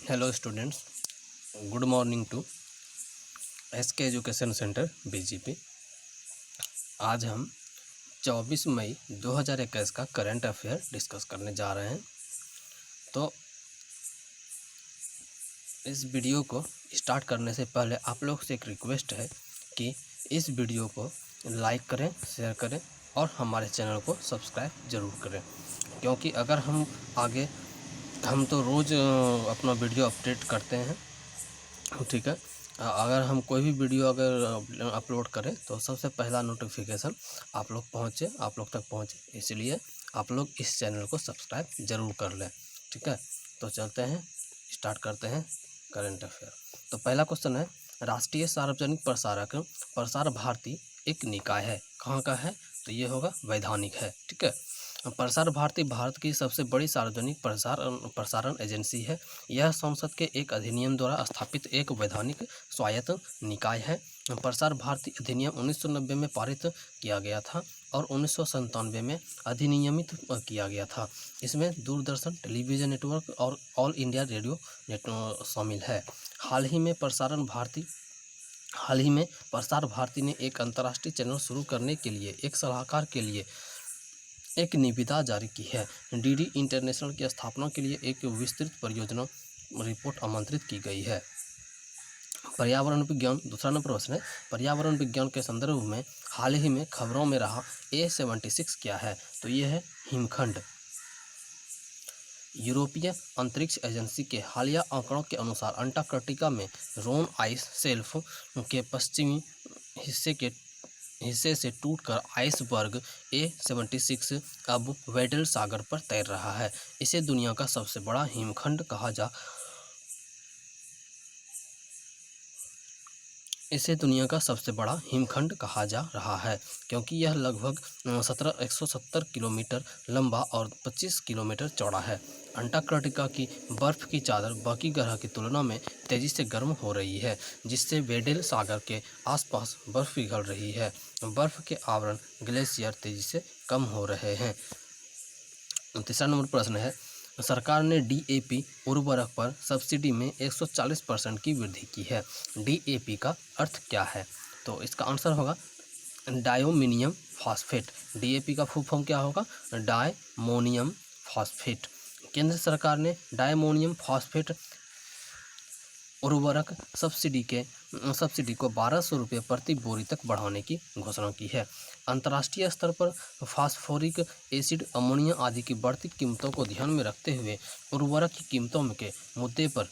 Hello students, good morning to SK education centre BGP. आज हम 24 मई 2021 का करंट अफेयर डिस्कस करने जा रहे हैं। तो इस वीडियो को स्टार्ट करने से पहले आप लोग से एक रिक्वेस्ट है कि इस वीडियो को लाइक करें, शेयर करें और हमारे चैनल को सब्सक्राइब ज़रूर करें, क्योंकि अगर हम तो रोज़ अपना वीडियो अपडेट करते हैं, ठीक है। अगर हम कोई भी वीडियो अगर अपलोड करें तो सबसे पहला नोटिफिकेशन आप लोग तक पहुंचे, इसलिए आप लोग इस चैनल को सब्सक्राइब ज़रूर कर लें, ठीक है। तो चलते हैं, स्टार्ट करते हैं करंट अफेयर। तो पहला क्वेश्चन है, राष्ट्रीय सार्वजनिक प्रसार भारती एक निकाय है, कहाँ का है? तो ये होगा वैधानिक है, ठीक है। प्रसार भारती भारत की सबसे बड़ी सार्वजनिक प्रसारण एजेंसी है। यह संसद के एक अधिनियम द्वारा स्थापित एक वैधानिक स्वायत्त निकाय है। प्रसार भारती अधिनियम 1990 में पारित किया गया था और 1997 में अधिनियमित किया गया था। इसमें दूरदर्शन टेलीविज़न नेटवर्क और ऑल इंडिया रेडियो शामिल है। हाल ही में प्रसार भारती ने एक अंतर्राष्ट्रीय चैनल शुरू करने के लिए एक सलाहकार के लिए एक निविदा जारी की है। डीडी इंटरनेशनल की स्थापना के लिए एक विस्तृत परियोजना रिपोर्ट आमंत्रित की गई है। पर्यावरण विज्ञान, दूसरा नंबर प्रश्न है, पर्यावरण विज्ञान के संदर्भ में हाल ही में खबरों में रहा A76 क्या है? तो ये है हिमखंड। यूरोपीय अंतरिक्ष एजेंसी के हालिया आंकड़ों के अनुसार अंटार्कटिका में रोन आइस शेल्फ के पश्चिमी हिस्से से टूटकर आइसबर्ग A76 अब वेडल सागर पर तैर रहा है। इसे दुनिया का सबसे बड़ा हिमखंड कहा जा रहा है, क्योंकि यह लगभग 170 किलोमीटर लंबा और 25 किलोमीटर चौड़ा है। अंटार्कटिका की बर्फ की चादर बाकी ग्रह की तुलना में तेजी से गर्म हो रही है, जिससे वेडेल सागर के आसपास बर्फ पिघल रही है। बर्फ के आवरण ग्लेशियर तेजी से कम हो रहे हैं। तीसरा नंबर प्रश्न है, सरकार ने DAP उर्वरक पर सब्सिडी में 140% की वृद्धि की है। DAP का अर्थ क्या है? तो इसका आंसर होगा डायोमिनियम फॉस्फेट। DAP का फुल फॉर्म क्या होगा? Diammonium phosphate. केंद्र सरकार ने डायमोनियम फॉस्फेट उर्वरक सब्सिडी को 1200 रुपये प्रति बोरी तक बढ़ाने की घोषणा की है। अंतर्राष्ट्रीय स्तर पर फास्फोरिक एसिड, अमोनिया आदि की बढ़ती कीमतों को ध्यान में रखते हुए उर्वरक की कीमतों के मुद्दे पर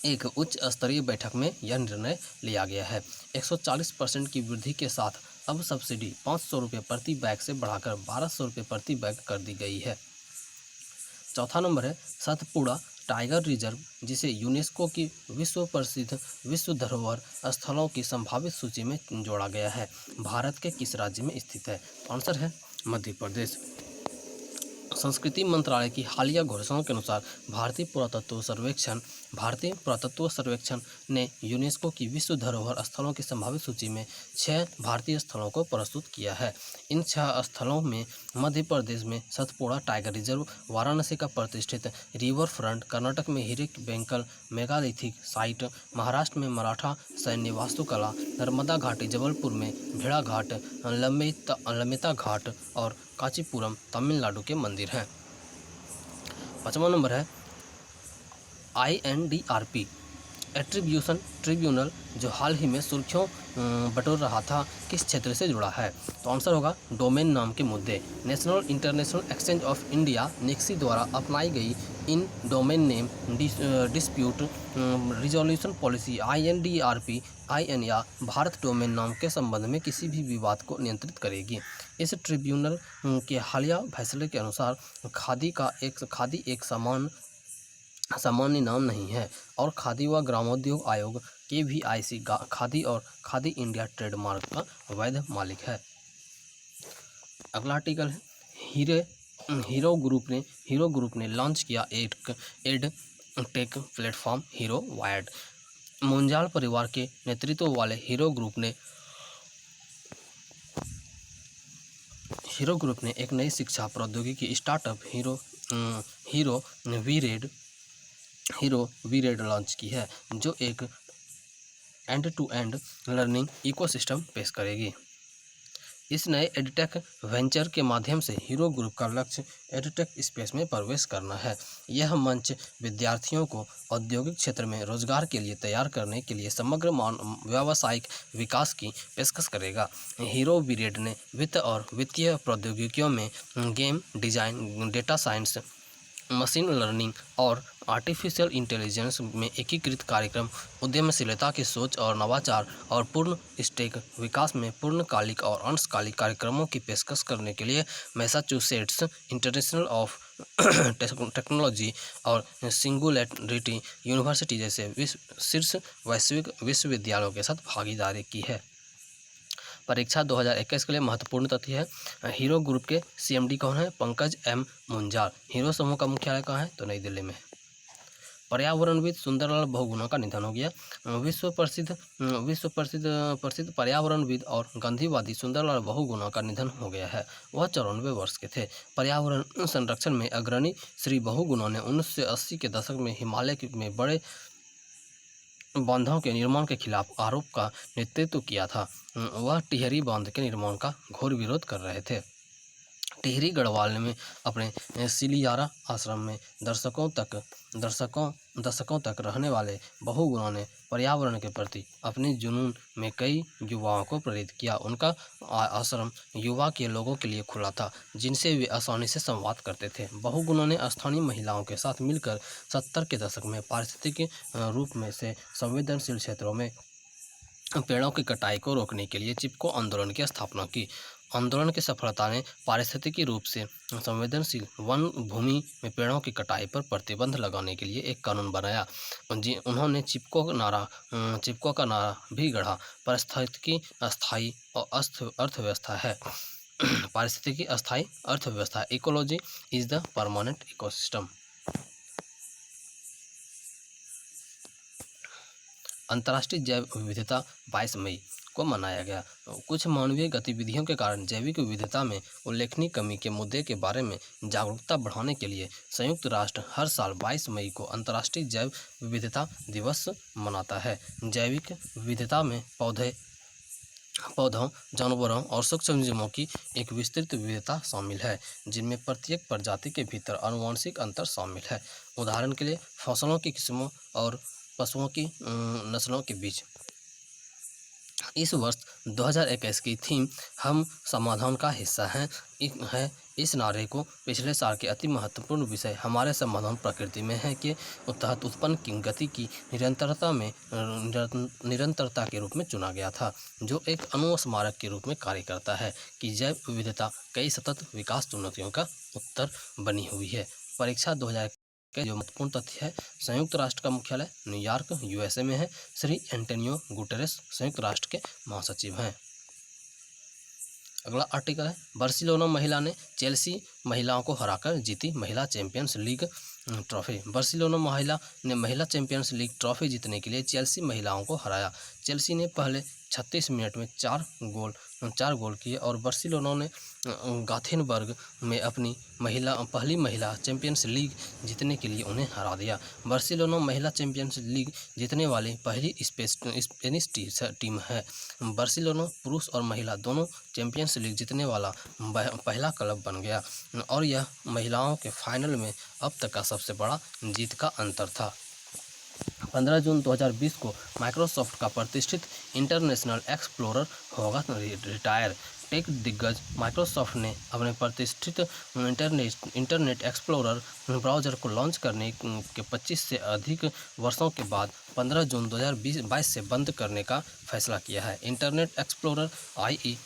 एक उच्च स्तरीय बैठक में यह निर्णय लिया गया है। 140% की वृद्धि के साथ अब सब्सिडी 500 रुपये प्रति बैग से बढ़ाकर 1200 रुपये प्रति बैग कर दी गई है। चौथा नंबर है, सतपुड़ा टाइगर रिजर्व, जिसे यूनेस्को की विश्व प्रसिद्ध विश्व धरोहर स्थलों की संभावित सूची में जोड़ा गया है, भारत के किस राज्य में स्थित है? आंसर है मध्य प्रदेश। संस्कृति मंत्रालय की हालिया घोषणाओं के अनुसार भारतीय पुरातत्व सर्वेक्षण ने यूनेस्को की विश्व धरोहर स्थलों की संभावित सूची में 6 भारतीय स्थलों को प्रस्तुत किया है। इन 6 स्थलों में मध्य प्रदेश में सतपुड़ा टाइगर रिजर्व, वाराणसी का प्रतिष्ठित रिवर फ्रंट, कर्नाटक में हिरक बेंकल मेगालिथिक साइट, महाराष्ट्र में मराठा सैन्य वास्तुकला, नर्मदा घाटी जबलपुर में भेड़ा घाट, लमेता घाट और कांचीपुरम तमिलनाडु के मंदिर हैं। 5वां नंबर है, INDRP एट्रीब्यूशन ट्रिब्यूनल, जो हाल ही में सुर्खियों बटोर रहा था, किस क्षेत्र से जुड़ा है? तो आंसर होगा डोमेन नाम के मुद्दे। National international exchange of India NIXI द्वारा अपनाई गई IN domain name dispute resolution policy INDRP भारत डोमेन नाम के संबंध में किसी भी विवाद को नियंत्रित करेगी। इस ट्रिब्यूनल के हालिया फैसले के अनुसार खादी एक सामान्य नाम नहीं है और खादी व ग्रामोद्योग आयोग KVIC खादी और खादी इंडिया ट्रेडमार्क का वैध मालिक है। अगला आर्टिकल है, हीरो ग्रुप ने लॉन्च किया ed tech platform hero wired. Munjal परिवार के नेतृत्व वाले हीरो ग्रुप ने एक नई शिक्षा प्रौद्योगिकी startup Hero Vired Hero Vired launch की है, जो एक end to end learning ecosystem पेश करेगी। इस नए एडटेक वेंचर के माध्यम से हीरो ग्रुप का लक्ष्य एडटेक स्पेस में प्रवेश करना है। यह मंच विद्यार्थियों को औद्योगिक क्षेत्र में रोजगार के लिए तैयार करने के लिए समग्र व्यावसायिक विकास की पेशकश करेगा। हीरो वी-रेड ने वित्त और वित्तीय प्रौद्योगिकियों में game design, data science, machine learning और आर्टिफिशियल इंटेलिजेंस में एकीकृत कार्यक्रम, उद्यमशीलता की सोच और नवाचार और पूर्ण स्टैक विकास में पूर्णकालिक और अंशकालिक कार्यक्रमों की पेशकश करने के लिए मैसाचुसेट्स इंटरनेशनल ऑफ टेक्नोलॉजी और सिंगुलैरिटी यूनिवर्सिटी जैसे शीर्ष वैश्विक विश्वविद्यालयों के साथ भागीदारी की है। परीक्षा 2021 के लिए महत्वपूर्ण तथ्य है। हीरो ग्रुप के सीएमडी कौन है? पंकज एम मुंजाल। हीरो समूह का मुख्यालय कहाँ है? तो नई दिल्ली में। पर्यावरणविद सुंदरलाल बहुगुणा का निधन हो गया। विश्व प्रसिद्ध पर्यावरणविद और गांधीवादी सुंदरलाल बहुगुणा का निधन हो गया है। वह 94 वर्ष के थे। पर्यावरण संरक्षण में अग्रणी श्री बहुगुणा ने 1980 के दशक में हिमालय में बड़े बांधों के निर्माण के खिलाफ आरोप का नेतृत्व किया था। वह टिहरी बांध के निर्माण का घोर विरोध कर रहे थे। टिहरी गढ़वाल में अपने सिलियारा आश्रम में दशकों तक रहने वाले बहुगुणा ने पर्यावरण के प्रति अपने जुनून में कई युवाओं को प्रेरित किया। उनका आश्रम युवा के लोगों के लिए खुला था, जिनसे वे आसानी से संवाद करते थे। बहुगुणा ने स्थानीय महिलाओं के साथ मिलकर 70 के दशक में पारिस्थितिक रूप में से संवेदनशील क्षेत्रों में पेड़ों की कटाई को रोकने के लिए चिपको आंदोलन की स्थापना की। आंदोलन की सफलता ने पारिस्थितिकी रूप से संवेदनशील वन भूमि में पेड़ों की कटाई पर प्रतिबंध लगाने के लिए एक कानून बनाया। उन्होंने चिपको का नारा भी गढ़ा। पारिस्थितिकी अस्थायी और अर्थव्यवस्था है। पारिस्थितिकी अस्थायी अर्थव्यवस्था, ecology is the permanent ecosystem. अंतर्राष्ट्रीय जैव विविधता 22 मई को मनाया गया। कुछ मानवीय गतिविधियों के कारण जैविक विविधता में उल्लेखनीय कमी के मुद्दे के बारे में जागरूकता बढ़ाने के लिए संयुक्त राष्ट्र हर साल 22 मई को अंतर्राष्ट्रीय जैव विविधता दिवस मनाता है। जैविक विविधता में पौधों, जानवरों और सूक्ष्मजीवों की एक विस्तृत विविधता शामिल है, जिनमें प्रत्येक प्रजाति के भीतर आनुवंशिक अंतर शामिल है। उदाहरण के लिए फसलों की किस्मों और पशुओं की नस्लों के बीच। इस वर्ष 2021 की थीम हम समाधान का हिस्सा हैं है। इस नारे को पिछले साल के अति महत्वपूर्ण विषय हमारे समाधान प्रकृति में है के तहत उत्पन्न की गति की निरंतरता के रूप में चुना गया था, जो एक अनुस्मारक के रूप में कार्य करता है कि जैव विविधता कई सतत विकास चुनौतियों का उत्तर बनी हुई है। परीक्षा 2000 के जो महत्वपूर्ण तथ्य है, संयुक्त राष्ट्र का मुख्यालय न्यूयॉर्क यूएसए में है। श्री एंटोनियो गुटेरेस संयुक्त राष्ट्र के महासचिव हैं। अगला आर्टिकल है, बार्सिलोना महिला ने चेल्सी महिलाओं को हराकर जीती महिला चैंपियंस लीग ट्रॉफी। बार्सिलोना महिला ने महिला चैंपियंस लीग ट्रॉफी जीतने के लिए चेल्सी महिलाओं को हराया। चेल्सी ने पहले 36 मिनट में 4 गोल किए और बार्सिलोना ने गाथेनबर्ग में अपनी पहली महिला चैंपियंस लीग जीतने के लिए उन्हें हरा दिया। बार्सिलोना महिला चैंपियंस लीग जीतने वाली पहली स्पेनिश टीम है। बार्सिलोना पुरुष और महिला दोनों चैंपियंस लीग जीतने वाला पहला क्लब बन गया और यह महिलाओं के फाइनल में अब तक का सबसे बड़ा जीत का अंतर था। 15 जून 2020 को माइक्रोसॉफ्ट का प्रतिष्ठित इंटरनेशनल एक्सप्लोरर होगा रिटायर। टेक दिग्गज माइक्रोसॉफ्ट ने अपने प्रतिष्ठित इंटरनेट एक्सप्लोरर ब्राउज़र को लॉन्च करने के 25 से अधिक वर्षों के बाद 15 जून 2022 से बंद करने का फैसला किया है। इंटरनेट एक्सप्लोरर IE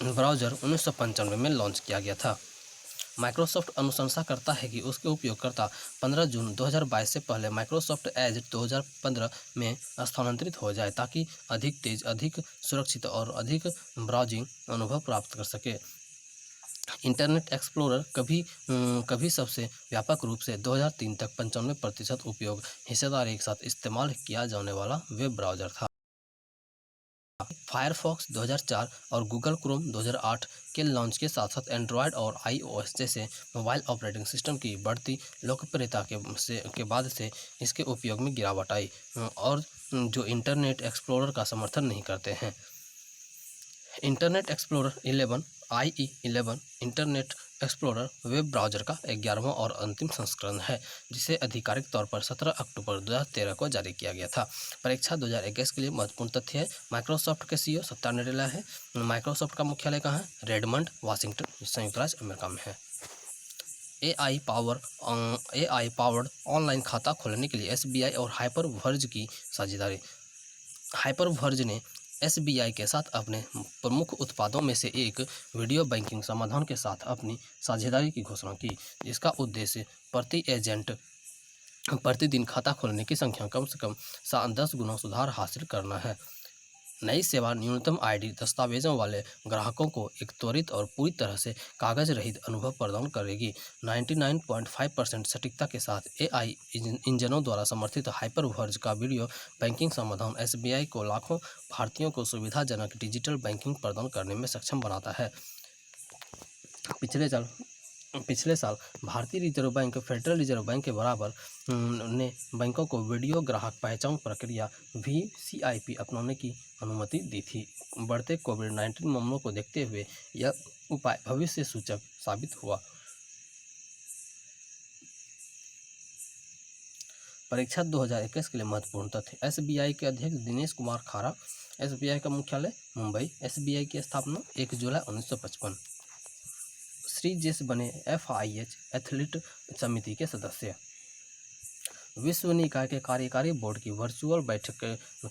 ब्राउज़र 1995 में लॉन्च किया गया था। माइक्रोसॉफ्ट अनुशंसा करता है कि उसके उपयोगकर्ता 15 जून 2022 से पहले माइक्रोसॉफ्ट एज 2015 में स्थानांतरित हो जाए, ताकि अधिक तेज, अधिक सुरक्षित और अधिक ब्राउजिंग अनुभव प्राप्त कर सके। इंटरनेट एक्सप्लोरर कभी सबसे व्यापक रूप से 2003 तक 95% उपयोग हिस्सेदार एक साथ इस्तेमाल किया जाने वाला वेब ब्राउज़र था। फायरफॉक्स 2004 और गूगल क्रोम 2008 के लॉन्च के साथ साथ एंड्रॉयड और iOS जैसे मोबाइल ऑपरेटिंग सिस्टम की बढ़ती लोकप्रियता के बाद से इसके उपयोग में गिरावट आई और जो इंटरनेट एक्सप्लोरर का समर्थन नहीं करते हैं। Internet explorer 11 IE11 internet explorer web browser का 11वां और अंतिम संस्करण है, जिसे आधिकारिक तौर पर 17 अक्टूबर 2013 को जारी किया गया था। परीक्षा 2021 के लिए महत्वपूर्ण तथ्य है। माइक्रोसॉफ्ट के CEO सत्या नडेला है। माइक्रोसॉफ्ट का मुख्यालय कहाँ है? रेडमंड, वाशिंगटन, संयुक्त राज्य अमेरिका में है। AI पावर्ड ऑनलाइन खाता खोलने के लिए SBI और हाइपरवर्ज की साझेदारी। हाइपरवर्ज ने SBI के साथ अपने प्रमुख उत्पादों में से एक वीडियो बैंकिंग समाधान के साथ अपनी साझेदारी की घोषणा की, जिसका उद्देश्य प्रति एजेंट प्रतिदिन खाता खोलने की संख्या कम से कम 10 गुना सुधार हासिल करना है। नई सेवा न्यूनतम ID दस्तावेजों वाले ग्राहकों को एक त्वरित और पूरी तरह से कागज रहित अनुभव प्रदान करेगी। 99.5% सटीकता के साथ AI इंजनों द्वारा समर्थित हाइपरवर्ज का वीडियो बैंकिंग समाधान SBI को लाखों भारतीयों को सुविधाजनक डिजिटल बैंकिंग प्रदान करने में सक्षम बनाता है। पिछले साल भारतीय reserve bank federal reserve bank के बराबर ने बैंकों को वीडियो ग्राहक पहचान प्रक्रिया VCIP अपनाने की अनुमति दी थी। बढ़ते कोविड-19 मामलों को देखते हुए यह उपाय भविष्य सूचक साबित हुआ। परीक्षा 2021 के लिए महत्वपूर्ण तथ्य। SBI के अध्यक्ष दिनेश कुमार खारा। SBI का मुख्यालय मुंबई। SBI की स्थापना 1 जुलाई 1955। श्री जेस बने FIH एथलीट समिति के सदस्य। विश्व निकाय के कार्यकारी बोर्ड की वर्चुअल बैठक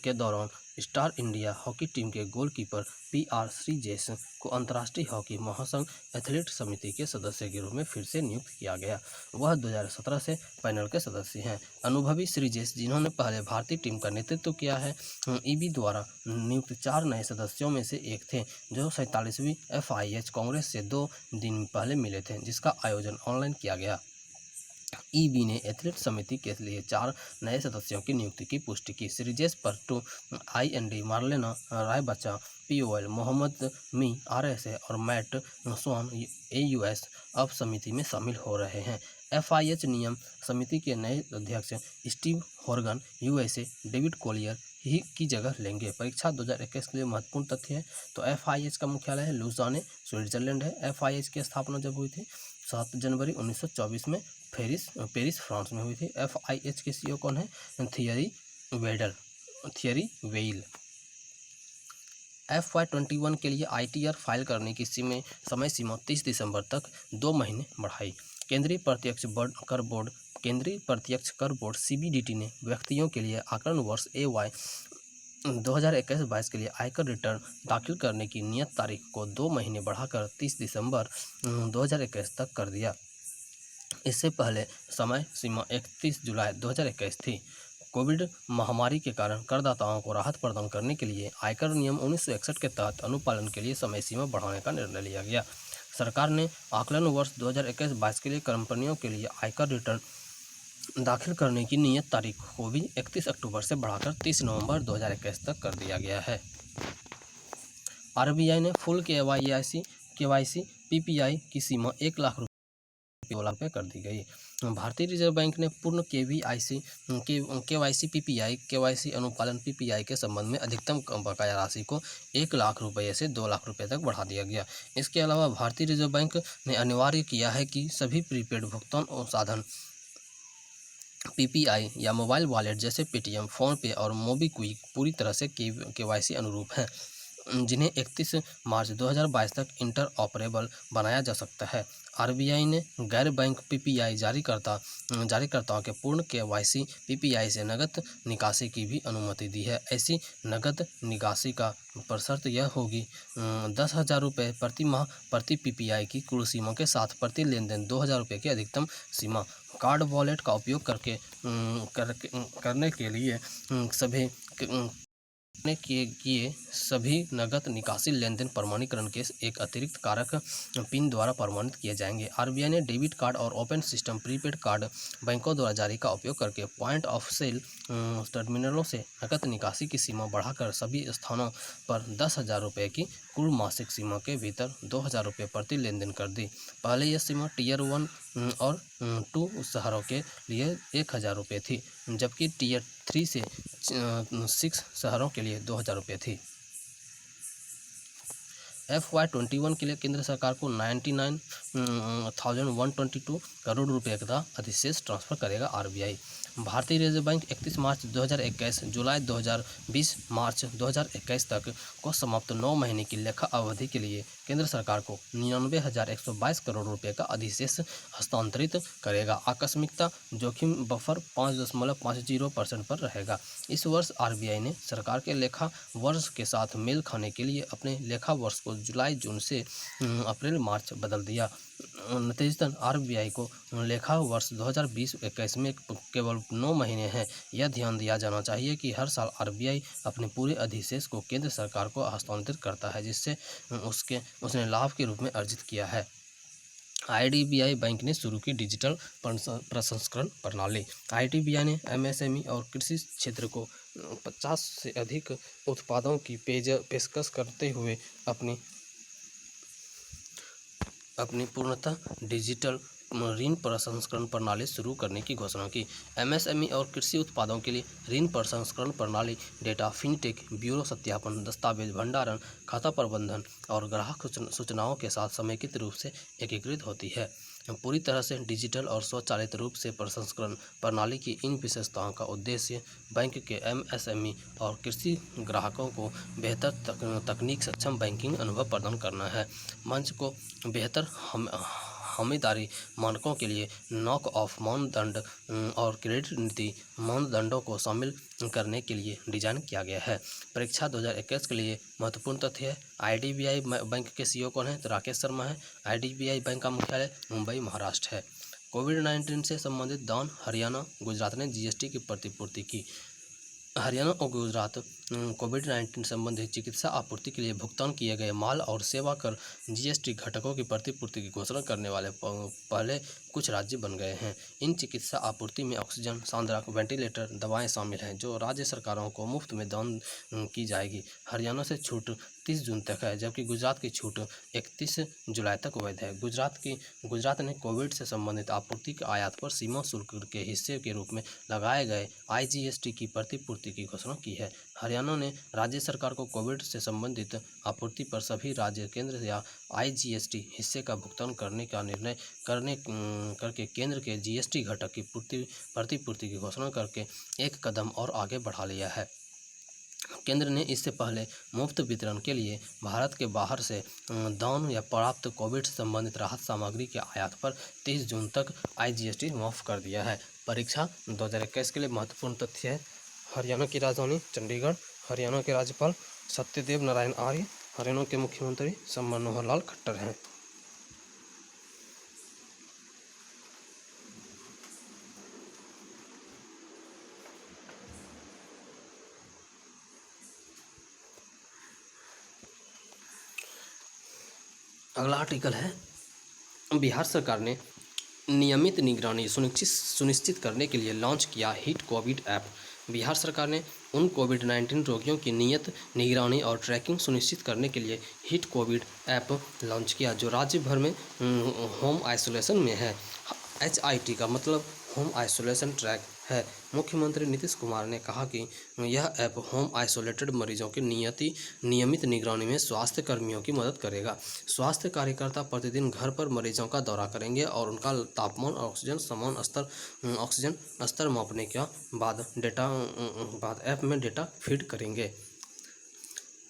के दौरान स्टार इंडिया हॉकी टीम के गोलकीपर PR श्रीजेश को अंतर्राष्ट्रीय हॉकी महासंघ एथलीट समिति के सदस्य के रूप में फिर से नियुक्त किया गया। वह 2017 से पैनल के सदस्य हैं। अनुभवी श्रीजेश, जिन्होंने पहले भारतीय टीम का नेतृत्व किया है, EB द्वारा नियुक्त 4 नए सदस्यों में से एक थे, जो 47वीं FIH कांग्रेस से 2 दिन पहले मिले थे, जिसका आयोजन ऑनलाइन किया गया। EB ने एथलीट समिति के लिए 4 नए सदस्यों की नियुक्ति की पुष्टि की। Sreejesh Parattu IND, Marlena Rybacha POL, Mohammed Mea RSA और मैट स्वान AUS अब समिति में शामिल हो रहे हैं। FIH नियम समिति के नए अध्यक्ष स्टीव हॉर्गन USA डेविड कोलियर ही की जगह लेंगे। परीक्षा 2021 के लिए महत्वपूर्ण तथ्य है। तो FIH का मुख्यालय है लुज़ाने, स्विट्जरलैंड है। FIH की स्थापना जब हुई थी 7 जनवरी 1924 में पेरिस फ्रांस में हुई थी। FIH के CEO कौन है? Theory Weil. FY21 के लिए ITR फाइल करने की समय सीमा 30 दिसंबर तक 2 महीने बढ़ाई। केंद्रीय प्रत्यक्ष कर बोर्ड CBDT ने व्यक्तियों के लिए आकलन वर्ष AY 2021-22 के लिए आयकर रिटर्न दाखिल करने की नियत तारीख को 2 महीने बढ़ाकर 30 दिसंबर 2021 तक कर दिया। इससे पहले समय सीमा 31 जुलाई 2021 थी। कोविड महामारी के कारण करदाताओं को राहत प्रदान करने के लिए आयकर नियम 1961 के तहत अनुपालन के लिए समय सीमा बढ़ाने का निर्णय लिया गया। सरकार ने आकलन वर्ष 2021-22 के लिए कंपनियों के लिए आयकर रिटर्न दाखिल करने की नियत तारीख को भी 31 अक्टूबर से बढ़ाकर 30 नवंबर 2021 तक कर दिया गया है। RBI ने फुल KYC PPI की सीमा 1 लाख रुपये कर दी गई। भारतीय रिजर्व बैंक ने पूर्ण KYC PPI KYC अनुपालन PPI के संबंध में अधिकतम बकाया राशि को 1 लाख रुपये से 2 लाख रुपये तक बढ़ा दिया गया। इसके अलावा भारतीय रिजर्व बैंक ने अनिवार्य किया है कि सभी प्रीपेड भुगतान साधन PPI या मोबाइल वॉलेट जैसे पेटीएम, फ़ोनपे और मोबीक्विक पूरी तरह से KYC अनुरूप हैं, जिन्हें 31 मार्च 2022 तक इंटरऑपरेबल बनाया जा सकता है। RBI ने गैर बैंक PPI जारीकर्ताओं के पूर्ण KYC PPI से नकद निकासी की भी अनुमति दी है। ऐसी नकद निकासी का पर शर्त यह होगी 10,000 रुपये प्रति माह प्रति PPI की कुल सीमा के साथ प्रति लेनदेन 2,000 रुपये की अधिकतम सीमा। कार्ड वॉलेट का उपयोग करने के लिए सभी ने किए सभी नकद निकासी लेनदेन प्रमाणीकरण के एक अतिरिक्त कारक पिन द्वारा प्रमाणित किए जाएंगे। आरबीआई ने डेबिट कार्ड और ओपन सिस्टम प्रीपेड कार्ड बैंकों द्वारा जारी का उपयोग करके पॉइंट ऑफ सेल टर्मिनलों से नकद निकासी की सीमा बढ़ाकर सभी स्थानों पर 10,000 रुपये की कुल मासिक सीमा के भीतर 2,000 रुपये प्रति लेनदेन कर दी। पहले यह सीमा टीयर 1 और 2 शहरों के लिए 1,000 रुपये थी, जबकि टीयर 3 से 6 शहरों के लिए 2,000 रुपये थी। FY21 के लिए केंद्र सरकार को 99,122 करोड़ रुपये का अधिशेष ट्रांसफर करेगा आरबीआई। भारतीय रिजर्व बैंक 31 मार्च 2021 जुलाई 2020 मार्च 2021 तक को समाप्त 9 महीने की लेखा अवधि के लिए केंद्र सरकार को 99,122 करोड़ रुपये का अधिशेष हस्तांतरित करेगा। आकस्मिकता जोखिम बफर 5.50% पर रहेगा। इस वर्ष आरबीआई ने सरकार के लेखा वर्ष के साथ मेल खाने के लिए अपने लेखा वर्ष को जुलाई जून से अप्रैल मार्च बदल दिया। नतीजतन आरबीआई को लेखा वर्ष 2020-21 में केवल 9 महीने हैं। यह ध्यान दिया जाना चाहिए कि हर साल आरबीआई अपने पूरे अधिशेष को केंद्र सरकार को हस्तांतरित करता है, जिससे उसने लाभ के रूप में अर्जित किया है। आईडीबीआई बैंक ने शुरू की डिजिटल प्रसंस्करण प्रणाली। आईडीबीआई ने एमएसएमई और कृषि क्षेत्र को 50 से अधिक उत्पादों की पेशकश करते हुए अपनी पूर्णतः डिजिटल ऋण प्रसंस्करण प्रणाली शुरू करने की घोषणा की। एमएसएमई और कृषि उत्पादों के लिए ऋण प्रसंस्करण प्रणाली डेटा फिनटेक, ब्यूरो सत्यापन, दस्तावेज भंडारण, खाता प्रबंधन और ग्राहक सूचनाओं के साथ समेकित रूप से एकीकृत होती है। पूरी तरह से डिजिटल और स्वचालित रूप से प्रसंस्करण प्रणाली की इन विशेषताओं का उद्देश्य बैंक के एमएसएमई और कृषि ग्राहकों को बेहतर तकनीक सक्षम बैंकिंग अनुभव प्रदान करना है। मंच को बेहतर हमीदारी मानकों के लिए नॉक ऑफ मानदंड और क्रेडिट नीति मानदंडों को शामिल करने के लिए डिजाइन किया गया है। परीक्षा 2021 के लिए महत्वपूर्ण तथ्य है। आईडीबीआई बैंक के सीईओ कौन है? तो राकेश शर्मा है। आईडीबीआई बैंक का मुख्यालय मुंबई, महाराष्ट्र है। कोविड-19 से संबंधित दान हरियाणा, गुजरात ने जीएसटी की प्रतिपूर्ति की। हरियाणा और गुजरात कोविड-19 संबंधित चिकित्सा आपूर्ति के लिए भुगतान किए गए माल और सेवा कर जीएसटी घटकों की प्रतिपूर्ति की घोषणा करने वाले पहले कुछ राज्य बन गए हैं। इन चिकित्सा आपूर्ति में ऑक्सीजन, सांद्रक, वेंटिलेटर, दवाएं शामिल हैं, जो राज्य सरकारों को मुफ्त में दान की जाएगी। हरियाणा से छूट 30 जून तक है, जबकि गुजरात की छूट 31 जुलाई तक वैध है। गुजरात ने कोविड से संबंधित आपूर्ति के आयात पर सीमा शुल्क के हिस्से के रूप में लगाए गए आईजीएसटी की प्रतिपूर्ति की घोषणा की है। हरियाणा ने राज्य सरकार को कोविड से संबंधित आपूर्ति पर सभी राज्य केंद्र या आईजीएसटी हिस्से का भुगतान करने का निर्णय करके केंद्र के जीएसटी घटक की प्रतिपूर्ति की घोषणा करके एक कदम और आगे बढ़ा लिया है। केंद्र ने इससे पहले मुफ्त वितरण के लिए भारत के बाहर से दान या प्राप्त कोविड से संबंधित राहत सामग्री के आयात पर 30 जून तक आईजीएसटी माफ कर दिया है। परीक्षा 2021 के लिए महत्वपूर्ण तथ्य है। हरियाणा की राजधानी चंडीगढ़, हरियाणा के राज्यपाल सत्यदेव नारायण आर्य, हरियाणा के मुख्यमंत्री मनोहर लाल खट्टर हैं। अगला आर्टिकल है, बिहार सरकार ने नियमित निगरानी सुनिश्चित करने के लिए लॉन्च किया हिट कोविड ऐप। बिहार सरकार ने उन कोविड-19 रोगियों की नियत निगरानी और ट्रैकिंग सुनिश्चित करने के लिए हिट कोविड ऐप लॉन्च किया, जो राज्य भर में होम आइसोलेशन में है। HIT का मतलब होम आइसोलेशन ट्रैक है। मुख्यमंत्री नीतीश कुमार ने कहा कि यह ऐप होम आइसोलेटेड मरीजों की नियमित निगरानी में स्वास्थ्य कर्मियों की मदद करेगा। स्वास्थ्य कार्यकर्ता प्रतिदिन घर पर मरीजों का दौरा करेंगे और उनका तापमान और ऑक्सीजन स्तर मापने के बाद ऐप में डेटा फीड करेंगे।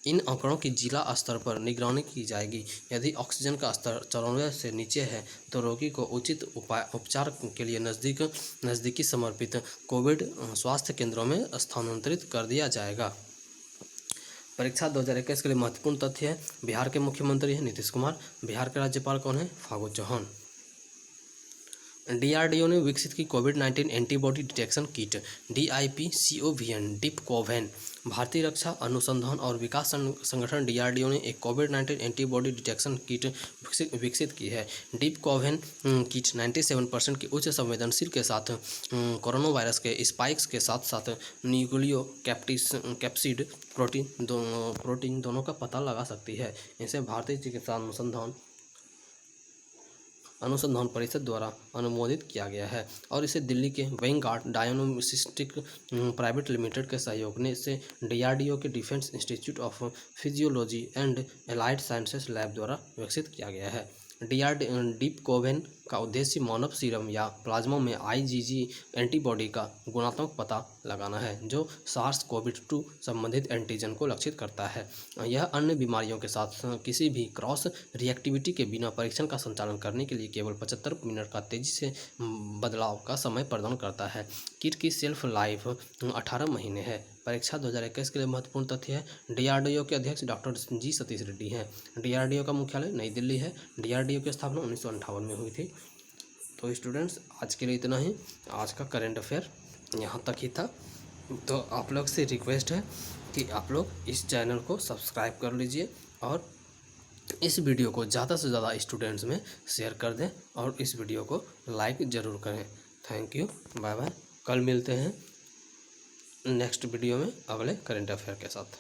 इन आंकड़ों की जिला स्तर पर निगरानी की जाएगी। यदि ऑक्सीजन का स्तर 94 से नीचे है तो रोगी को उचित उपचार के लिए नज़दीकी समर्पित कोविड स्वास्थ्य केंद्रों में स्थानांतरित कर दिया जाएगा। परीक्षा 2021 के लिए महत्वपूर्ण तथ्य है। बिहार के मुख्यमंत्री हैं नीतीश कुमार। बिहार के राज्यपाल कौन है? फागू चौहान। डीआरडीओ ने विकसित की कोविड-19 एंटीबॉडी डिटेक्शन किट DIPCOVN डिपकोवैन। भारतीय रक्षा अनुसंधान और विकास संगठन डीआरडीओ ने एक कोविड-19 एंटीबॉडी डिटेक्शन किट विकसित की है। डिपकोवैन किट 97% की उच्च संवेदनशील के साथ कोरोना वायरस के स्पाइक्स के साथ साथ न्यूक्लियो कैप्सिड प्रोटीन दोनों का पता लगा सकती है। इसे भारतीय चिकित्सा अनुसंधान परिषद द्वारा अनुमोदित किया गया है और इसे दिल्ली के वैंगार्ड डायग्नोस्टिक प्राइवेट लिमिटेड के सहयोग से डीआरडीओ के defence institute of physiology and allied sciences lab द्वारा विकसित किया गया है। डिपकोवैन का उद्देश्य मानव सीरम या प्लाज्मा में IgG एंटीबॉडी का गुणात्मक पता लगाना है जो SARS-CoV-2 संबंधित एंटीजन को लक्षित करता है। यह अन्य बीमारियों के साथ किसी भी क्रॉस रिएक्टिविटी के बिना परीक्षण का संचालन करने के लिए केवल 75 मिनट का तेजी से बदलाव का समय प्रदान करता है। किट की शेल्फ लाइफ 18 महीने है। परीक्षा 2021 के लिए महत्वपूर्ण तथ्य है। डीआरडीओ के अध्यक्ष डॉक्टर जी सतीश रेड्डी हैं। डीआरडीओ का मुख्यालय नई दिल्ली है। डीआरडीओ की स्थापना 1958 में हुई थी। तो स्टूडेंट्स, आज के लिए इतना ही। आज का करंट अफेयर यहाँ तक ही था। तो आप लोग से रिक्वेस्ट है कि आप लोग इस चैनल को सब्सक्राइब कर लीजिए और इस वीडियो को ज़्यादा से ज़्यादा स्टूडेंट्स में शेयर कर दें और इस वीडियो को लाइक ज़रूर करें। Thank you, bye bye. कल मिलते हैं नेक्स्ट वीडियो में अगले करंट अफेयर के साथ।